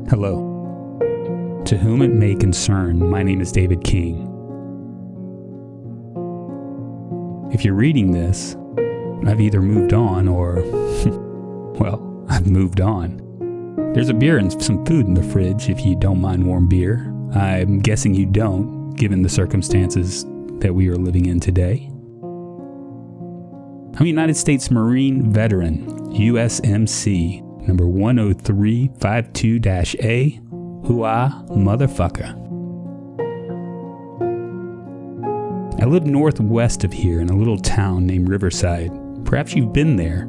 Hello. To whom it may concern, my name is David King. If you're reading this, I've either moved on or, well, I've moved on. There's a beer and some food in the fridge if you don't mind warm beer. I'm guessing you don't, given the circumstances that we are living in today. I'm a United States Marine veteran, USMC, number 10352-A, Hooah motherfucker. I live northwest of here in a little town named Riverside. Perhaps you've been there.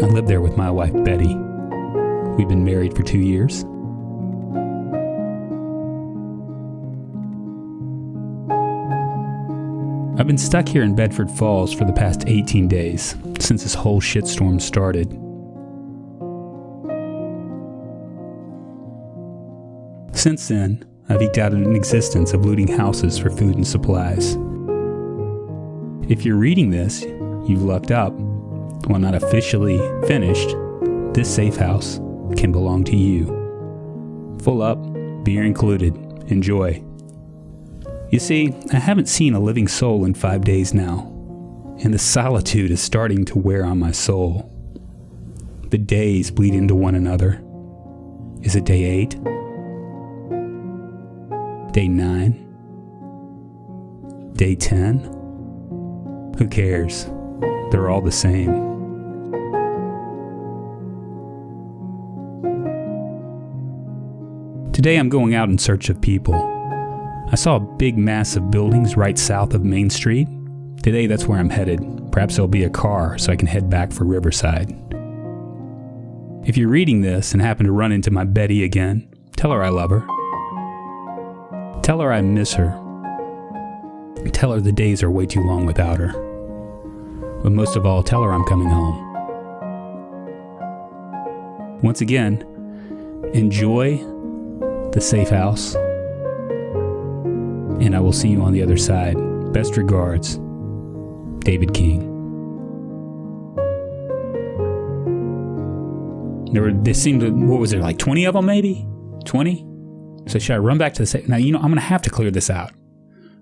I live there with my wife, Betty. We've been married for 2 years. I've been stuck here in Bedford Falls for the past 18 days, since this whole shitstorm started. Since then, I've eked out an existence of looting houses for food and supplies. If you're reading this, you've lucked up. While not officially finished, this safe house can belong to you. Full up, beer included. Enjoy. You see, I haven't seen a living soul in 5 days now, and the solitude is starting to wear on my soul. The days bleed into one another. Is it day 8? Day 9? Day 10? Who cares? They're all the same. Today I'm going out in search of people. I saw a big mass of buildings right south of Main Street. Today that's where I'm headed. Perhaps there'll be a car so I can head back for Riverside. If you're reading this and happen to run into my Betty again, tell her I love her. Tell her I miss her. Tell her the days are way too long without her. But most of all, tell her I'm coming home. Once again, enjoy the safe house, and I will see you on the other side. Best regards, David King. There seemed to, what was there, like 20 of them maybe? 20? So should I run back to the safe? Now, I'm going to have to clear this out.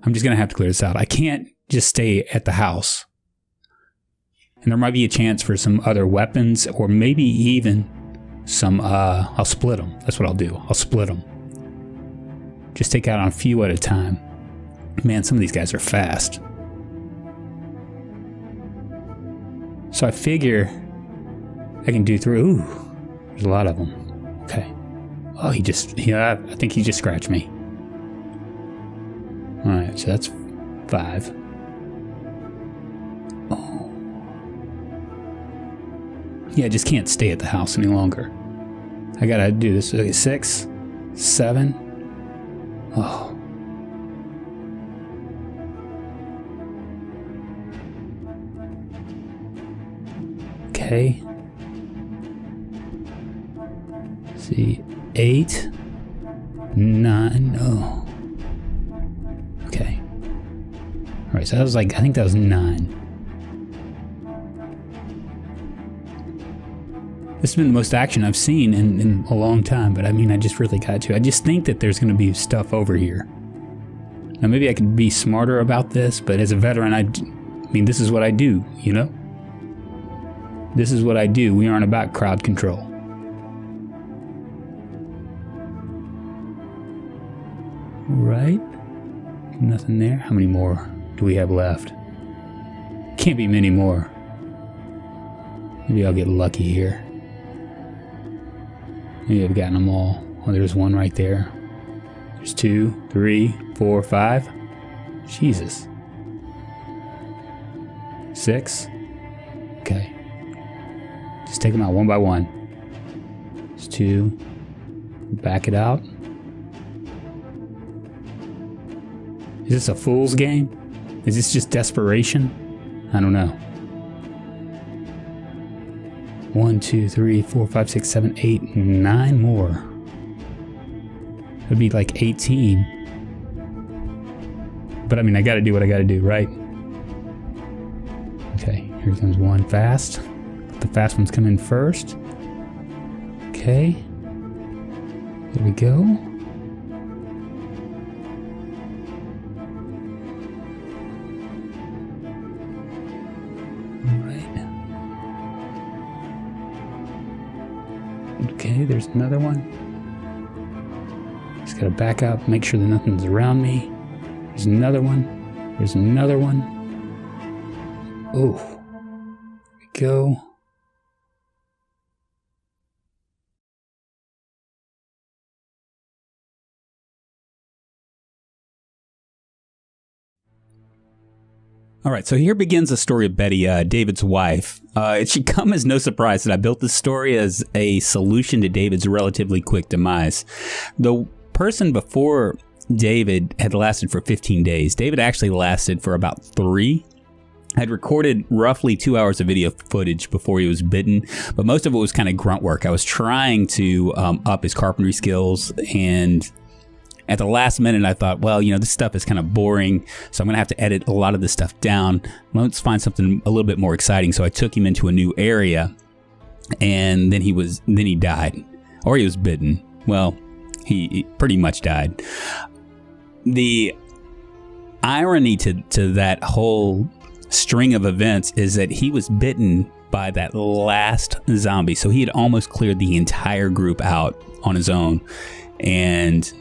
I'm just going to have to clear this out. I can't just stay at the house. And there might be a chance for some other weapons or maybe even some, I'll split them. That's what I'll do. I'll split them. Just take out on a few at a time. Man, some of these guys are fast. So I figure I can do through. Ooh, there's a lot of them. Okay. Oh, I think he just scratched me. Alright, so that's 5. Oh. Yeah, I just can't stay at the house any longer. I gotta do this. Okay, 6, 7. Oh. Okay. Let's see. 8, 9. Oh. Okay. Alright, so that was I think that was 9. This has been the most action I've seen in a long time, but I mean, I just really got to. I just think that there's going to be stuff over here. Now, maybe I could be smarter about this, but as a veteran, I mean, this is what I do, you know? This is what I do. We aren't about crowd control. Right? Nothing there. How many more do we have left? Can't be many more. Maybe I'll get lucky here. Maybe I've gotten them all. Oh, there's one right there. There's 2, 3, 4, 5. Jesus. 6. Okay. Just take them out one by one. There's 2. Back it out. Is this a fool's game? Is this just desperation? I don't know. 1, 2, 3, 4, 5, 6, 7, 8, 9 more. It'd be like 18. But I mean, I gotta do what I gotta do, right? Okay, here comes one fast. The fast ones come in first. Okay. There we go. Okay, there's another one. Just gotta back up, make sure that nothing's around me. There's another one. There's another one. Oh, there we go. All right, so here begins the story of Betty, David's wife. It should come as no surprise that I built this story as a solution to David's relatively quick demise. The person before David had lasted for 15 days. David actually lasted for about 3. I'd recorded roughly 2 hours of video footage before he was bitten, but most of it was kind of grunt work. I was trying to up his carpentry skills, and at the last minute, I thought, well, this stuff is kind of boring, so I'm going to have to edit a lot of this stuff down. Let's find something a little bit more exciting. So I took him into a new area, and then he died. Or he was bitten. Well, he pretty much died. The irony to that whole string of events is that he was bitten by that last zombie. So he had almost cleared the entire group out on his own, and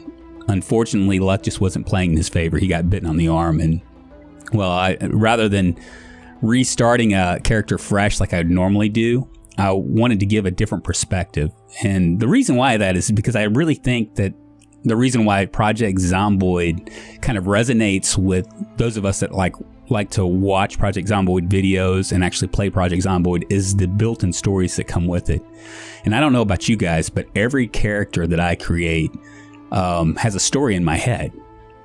unfortunately, luck just wasn't playing in his favor. He got bitten on the arm, and rather than restarting a character fresh like I would normally do, I wanted to give a different perspective. And the reason why that is because I really think that the reason why Project Zomboid kind of resonates with those of us that like to watch Project Zomboid videos and actually play Project Zomboid is the built-in stories that come with it. And I don't know about you guys, but every character that I create has a story in my head.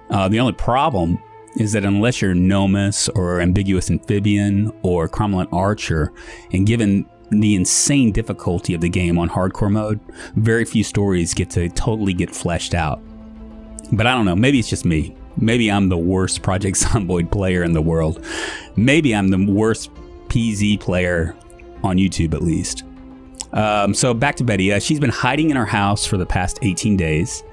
The only problem is that unless you're Nomus or Ambiguous Amphibian or Cromulent Archer, and given the insane difficulty of the game on hardcore mode, very few stories get to totally get fleshed out. But I don't know, maybe it's just me. Maybe I'm the worst Project Zomboid player in the world. Maybe I'm the worst PZ player on YouTube at least. So back to Betty. She's been hiding in her house for the past 18 days.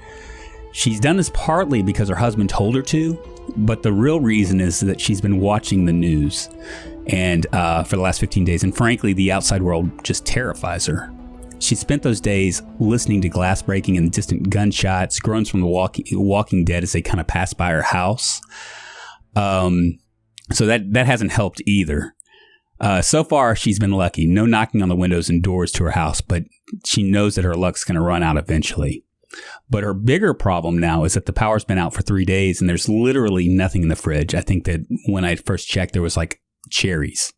She's done this partly because her husband told her to, but the real reason is that she's been watching the news and for the last 15 days, and frankly, the outside world just terrifies her. She spent those days listening to glass breaking and distant gunshots, groans from the Walking Dead as they kind of pass by her house. So that hasn't helped either. So far, she's been lucky. No knocking on the windows and doors to her house, but she knows that her luck's going to run out eventually. But her bigger problem now is that the power's been out for 3 days and there's literally nothing in the fridge. I think that when I first checked, there was like cherries.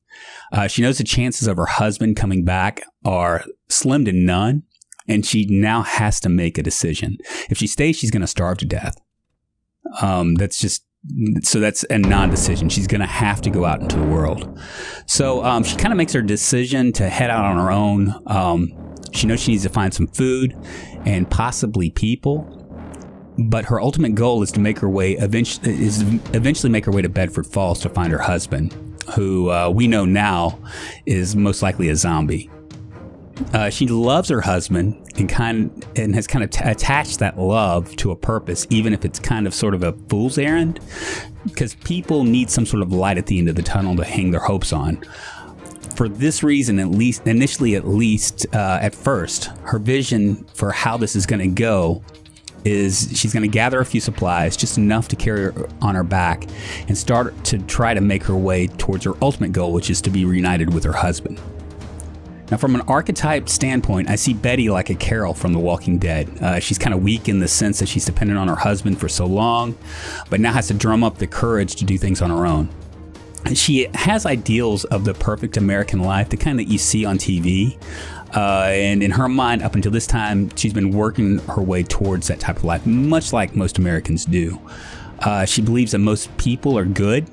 She knows the chances of her husband coming back are slim to none, and she now has to make a decision. If she stays, she's going to starve to death. That's a non-decision. She's going to have to go out into the world. So she kind of makes her decision to head out on her own. She knows she needs to find some food and possibly people, but her ultimate goal is to make her way eventually make her way to Bedford Falls to find her husband, who we know now is most likely a zombie. She loves her husband and has kind of attached that love to a purpose, even if it's kind of sort of a fool's errand, because people need some sort of light at the end of the tunnel to hang their hopes on. For this reason, at first, her vision for how this is going to go is she's going to gather a few supplies, just enough to carry her on her back, and start to try to make her way towards her ultimate goal, which is to be reunited with her husband. Now, from an archetype standpoint, I see Betty like a Carol from The Walking Dead. She's kind of weak in the sense that she's dependent on her husband for so long, but now has to drum up the courage to do things on her own. She has ideals of the perfect American life, the kind that you see on TV. And in her mind, up until this time, she's been working her way towards that type of life, much like most Americans do. She believes that most people are good.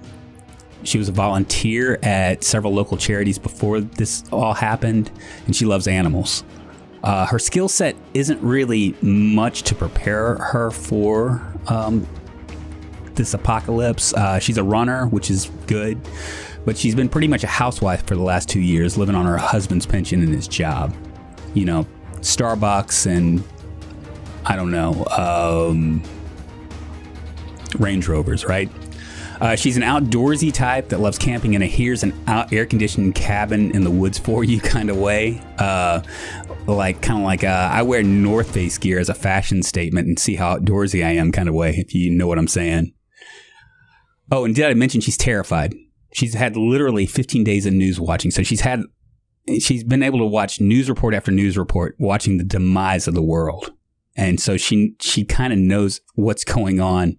She was a volunteer at several local charities before this all happened, and she loves animals. Her skill set isn't really much to prepare her for this apocalypse. She's a runner, which is good, but she's been pretty much a housewife for the last 2 years, living on her husband's pension and his job. You know, Starbucks and I don't know, Range Rovers, right? She's an outdoorsy type that loves camping in a here's an air-conditioned cabin in the woods for you kind of way. I wear North Face gear as a fashion statement and see how outdoorsy I am kind of way, if you know what I'm saying. Oh, and did I mention she's terrified? She's had literally 15 days of news watching. So she's been able to watch news report after news report, watching the demise of the world. And so she kind of knows what's going on,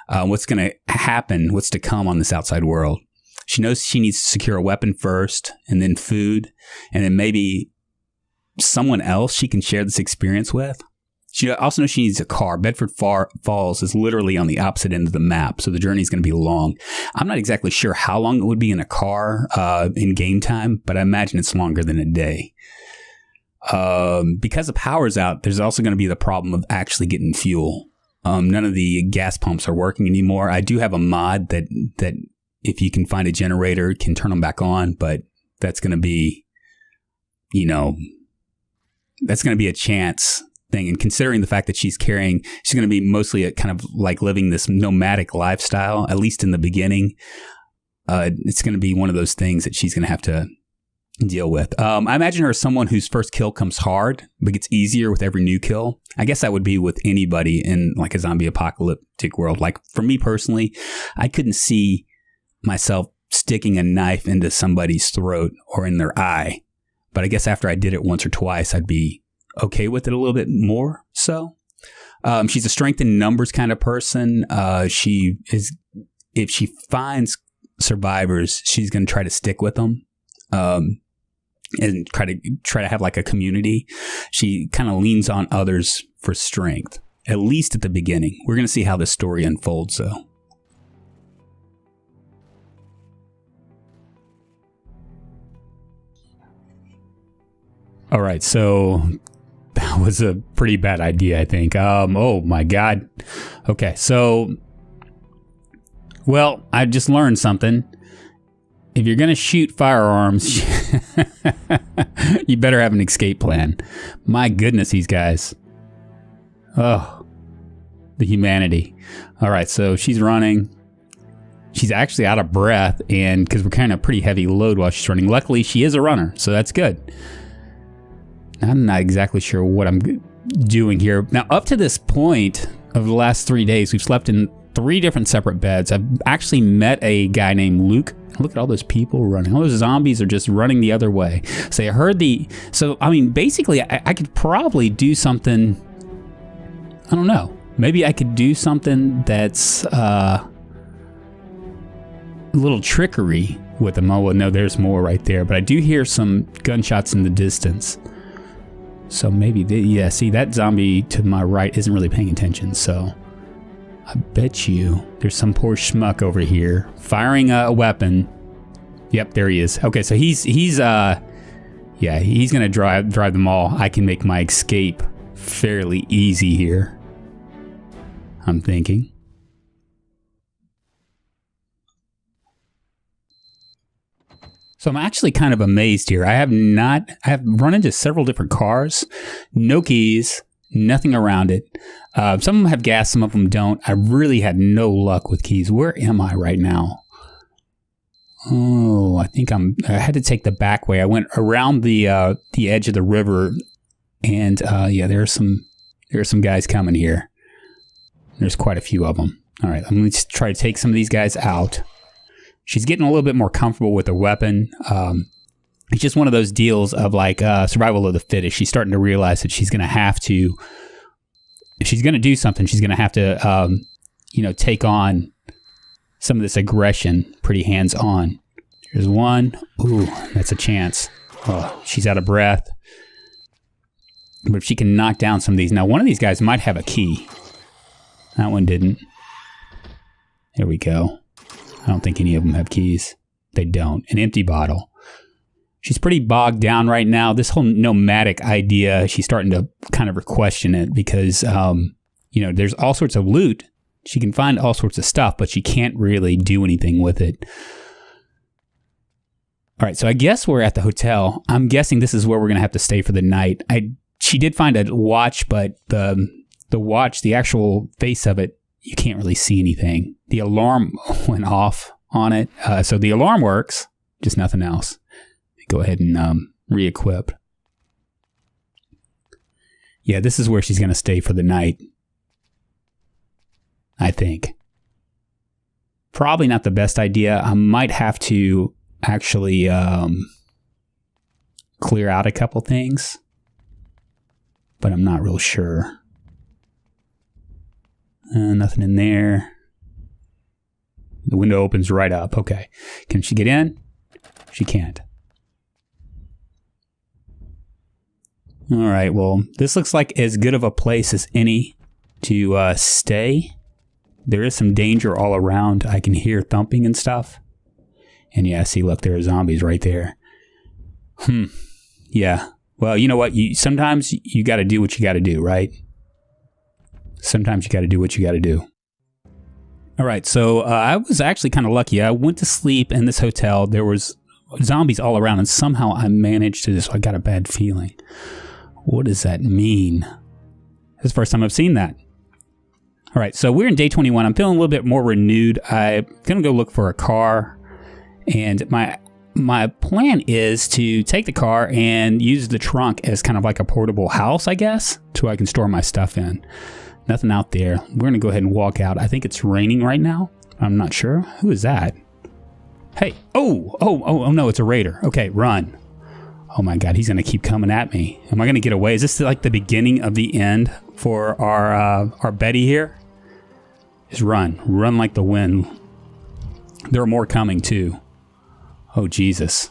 what's going to happen, what's to come on this outside world. She knows she needs to secure a weapon first, and then food, and then maybe someone else she can share this experience with. She also knows she needs a car. Bedford Falls is literally on the opposite end of the map, so the journey is going to be long. I'm not exactly sure how long it would be in a car in game time, but I imagine it's longer than a day. Because the power's out, there's also going to be the problem of actually getting fuel. None of the gas pumps are working anymore. I do have a mod that if you can find a generator, can turn them back on, but that's going to be, that's going to be a chance thing. And considering the fact that she's going to be mostly a kind of like living this nomadic lifestyle, at least in the beginning, it's going to be one of those things that she's going to have to deal with. I imagine her as someone whose first kill comes hard, but gets easier with every new kill. I guess that would be with anybody in like a zombie apocalyptic world. Like for me personally, I couldn't see myself sticking a knife into somebody's throat or in their eye. But I guess after I did it once or twice, I'd be okay with it a little bit more. So she's a strength in numbers kind of person. If she finds survivors, she's going to try to stick with them. And try to have like a community. She kind of leans on others for strength, at least at the beginning. We're going to see how this story unfolds, though. All right, so that was a pretty bad idea, I think. Oh my God. Okay, so, well, I just learned something. If you're going to shoot firearms, you better have an escape plan. My goodness, these guys. Oh, the humanity. All right, so she's running. She's actually out of breath, and because we're carrying a pretty heavy load while she's running. Luckily, she is a runner, so that's good. I'm not exactly sure what I'm doing here. Now, up to this point of the last 3 days, we've slept in 3 different separate beds. I've actually met a guy named Luke. Look at all those people running. All those zombies are just running the other way. So I heard basically I could probably do something. I don't know. Maybe I could do something that's a little trickery with them. Oh, well, no, there's more right there. But I do hear some gunshots in the distance. So maybe, see, that zombie to my right isn't really paying attention. So I bet you there's some poor schmuck over here firing a weapon. Yep, there he is. Okay, so he's gonna drive them all. I can make my escape fairly easy here, I'm thinking. So I'm actually kind of amazed here. I have run into several different cars, no keys, nothing around it. Some of them have gas, some of them don't. I really had no luck with keys. Where am I right now? Oh, I think I had to take the back way. I went around the edge of the river, and there's some guys coming here. There's quite a few of them. All right, I'm going to try to take some of these guys out. She's getting a little bit more comfortable with her weapon. It's just one of those deals of like survival of the fittest. She's starting to realize that she's going to have to, if she's going to do something, she's going to have to, take on some of this aggression pretty hands-on. Here's one. Ooh, that's a chance. Oh, she's out of breath. But if she can knock down some of these. Now, one of these guys might have a key. That one didn't. There we go. I don't think any of them have keys. They don't. An empty bottle. She's pretty bogged down right now. This whole nomadic idea, she's starting to kind of question it because, there's all sorts of loot. She can find all sorts of stuff, but she can't really do anything with it. All right, so I guess we're at the hotel. I'm guessing this is where we're going to have to stay for the night. She did find a watch, but the the watch, the actual face of it, you can't really see anything. The alarm went off on it. So the alarm works, just nothing else. Go ahead and re-equip. Yeah, this is where she's going to stay for the night. I think. Probably not the best idea. I might have to actually clear out a couple things. But I'm not real sure. Nothing in there. The window opens right up. Okay. Can she get in? She can't. All right. Well, this looks like as good of a place as any to stay. There is some danger all around. I can hear thumping and stuff. And yeah, see, look, there are zombies right there. Yeah. Well, you know what? Sometimes you got to do what you got to do, right? Sometimes you got to do what you got to do. All right. So I was actually kind of lucky. I went to sleep in this hotel. There was zombies all around, and somehow I managed to do this. So I got a bad feeling. What does that mean? This is the first time I've seen that. All right, so we're in day 21. I'm feeling a little bit more renewed. I'm going to go look for a car. And my plan is to take the car and use the trunk as kind of like a portable house, I guess, so I can store my stuff in. Nothing out there. We're going to go ahead and walk out. I think it's raining right now. I'm not sure. Who is that? Hey. Oh, no, it's a raider. Okay, run. Oh my God, he's going to keep coming at me. Am I going to get away? Is this like the beginning of the end for our Betty here? Just run. Run like the wind. There are more coming too. Oh, Jesus.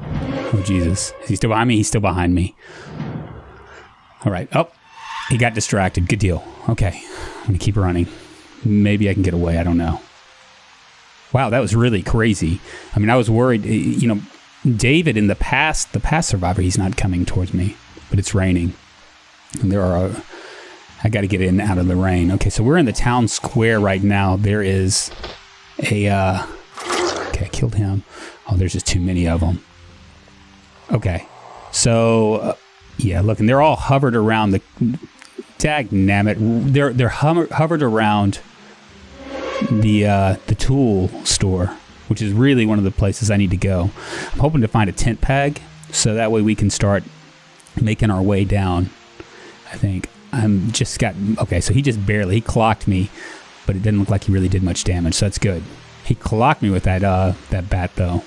Oh, Jesus. Is he still behind me? He's still behind me. All right. Oh, he got distracted. Good deal. Okay. I'm going to keep running. Maybe I can get away. I don't know. Wow, that was really crazy. I mean, I was worried, you know, David in the past survivor, he's not coming towards me, but it's raining. And there are, I got to get in out of the rain. Okay, so we're in the town square right now. There is a, okay, I killed him. Oh, there's just too many of them. Okay, so, yeah, look, and they're all hovered around the, dagnammit, they're hovered around the tool store, which is really one of the places I need to go. I'm hoping to find a tent peg, so that way we can start making our way down. I think I'm just got, okay, so he just barely, he clocked me, but it didn't look like he really did much damage, so that's good. He clocked me with that bat though.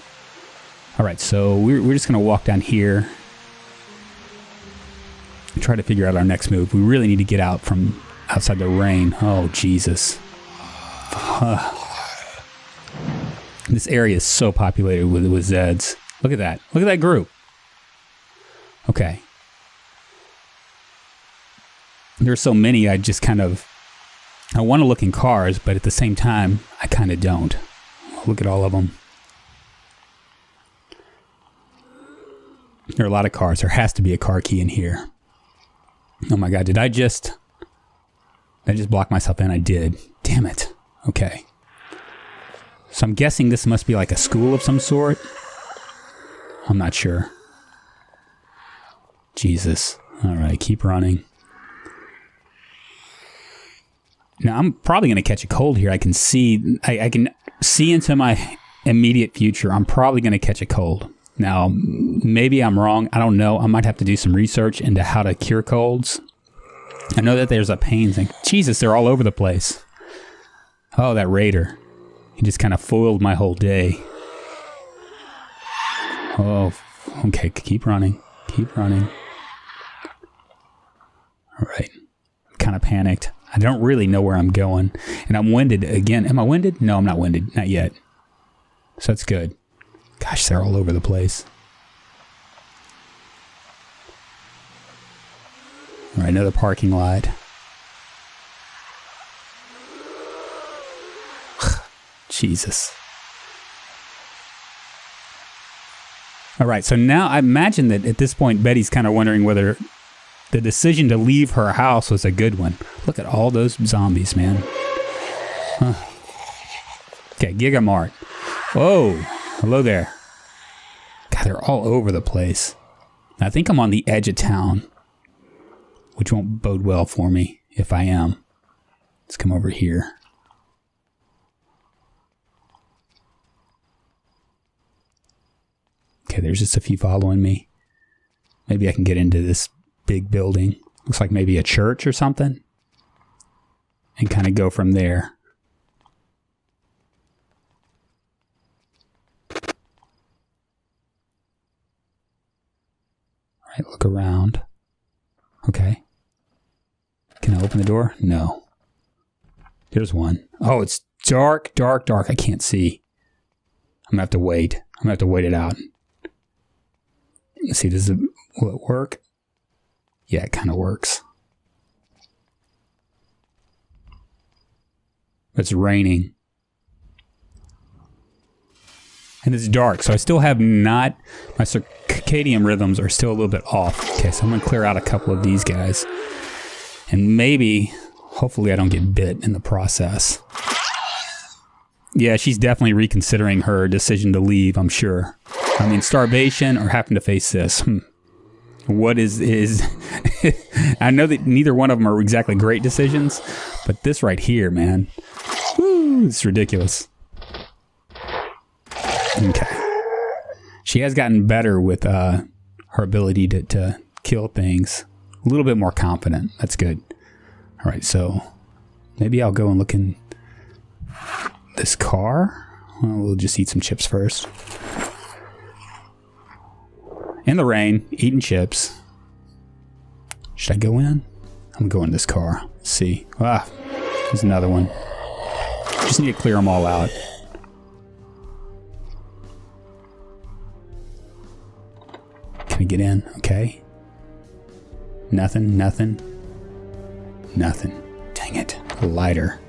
All right, so we're just gonna walk down here, try to figure out our next move. We really need to get out from outside the rain. Oh, Jesus. This area is so populated with Zeds. Look at that. Look at that group. Okay. There's so many, I just kind of, I want to look in cars, but at the same time, I kind of don't. Look at all of them. There are a lot of cars. There has to be a car key in here. Oh my God, did I just block myself in? I did. Damn it. Okay. So I'm guessing this must be like a school of some sort. I'm not sure. Jesus. All right, keep running. Now I'm probably going to catch a cold here. I can see into my immediate future. I'm probably going to catch a cold. Now, maybe I'm wrong. I don't know. I might have to do some research into how to cure colds. I know that there's a pain thing. Jesus, they're all over the place. Oh, that raider. He just kind of foiled my whole day. Oh, okay. Keep running. Keep running. All right. I'm kind of panicked. I don't really know where I'm going. And I'm winded again. Am I winded? No, I'm not winded. Not yet. So that's good. Gosh, they're all over the place. All right, another parking lot. Jesus. All right, so now I imagine that at this point, Betty's kind of wondering whether the decision to leave her house was a good one. Look at all those zombies, man. Huh. Okay, Giga Mart. Whoa, hello there. God, they're all over the place. I think I'm on the edge of town, which won't bode well for me. if I am. Let's come over here. Okay, there's just a few following me. Maybe I can get into this big building. Looks like maybe a church or something. And kind of go from there. All right, look around. Okay. Can I open the door? No. There's one. Oh, it's dark, dark, dark. I can't see. I'm going to have to wait. I'm going to have to wait it out. Let's see, will it work? Yeah, it kind of works. It's raining. And it's dark, so I still have not... My circadian rhythms are still a little bit off. Okay, so I'm going to clear out a couple of these guys. And maybe, hopefully I don't get bit in the process. Yeah, she's definitely reconsidering her decision to leave, I'm sure. I mean, starvation or having to face this. What is... I know that neither one of them are exactly great decisions, but this right here, man. Woo, it's ridiculous. Okay. She has gotten better with her ability to kill things. A little bit more confident. That's good. All right, so maybe I'll go and look in this car. Well, we'll just eat some chips first. In the rain, eating chips. Should I go in? I'm going in this car. Let's see. Ah, there's another one. Just need to clear them all out. Can we get in? Okay. Nothing, nothing, nothing. Dang it. A lighter.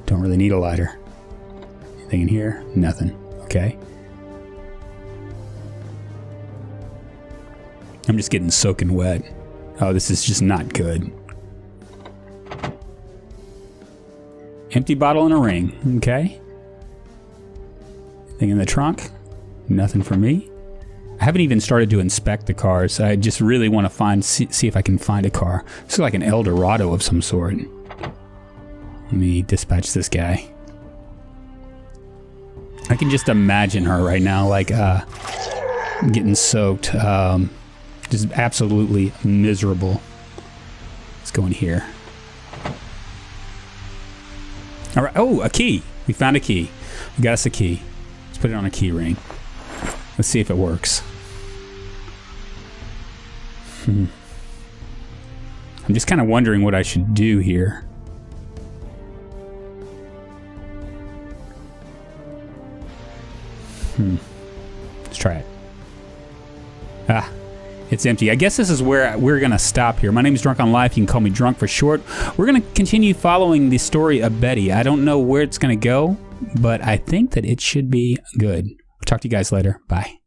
Don't really need a lighter. Anything in here? Nothing. Okay. I'm just getting soaking wet. Oh, this is just not good. Empty bottle and a ring. Okay. Anything in the trunk? Nothing for me. I haven't even started to inspect the cars. I just really want to see if I can find a car. This is like an El Dorado of some sort. Let me dispatch this guy. I can just imagine her right now, like getting soaked. Just absolutely miserable. Let's go in here. All right. Oh, a key. We found a key. We got us a key. Let's put it on a key ring. Let's see if it works. I'm just kind of wondering what I should do here. Let's try it. Ah, it's empty. I guess this is where we're going to stop here. My name is Drunkonlife. You can call me Drunk for short. We're going to continue following the story of Betty. I don't know where it's going to go, but I think that it should be good. I'll talk to you guys later. Bye.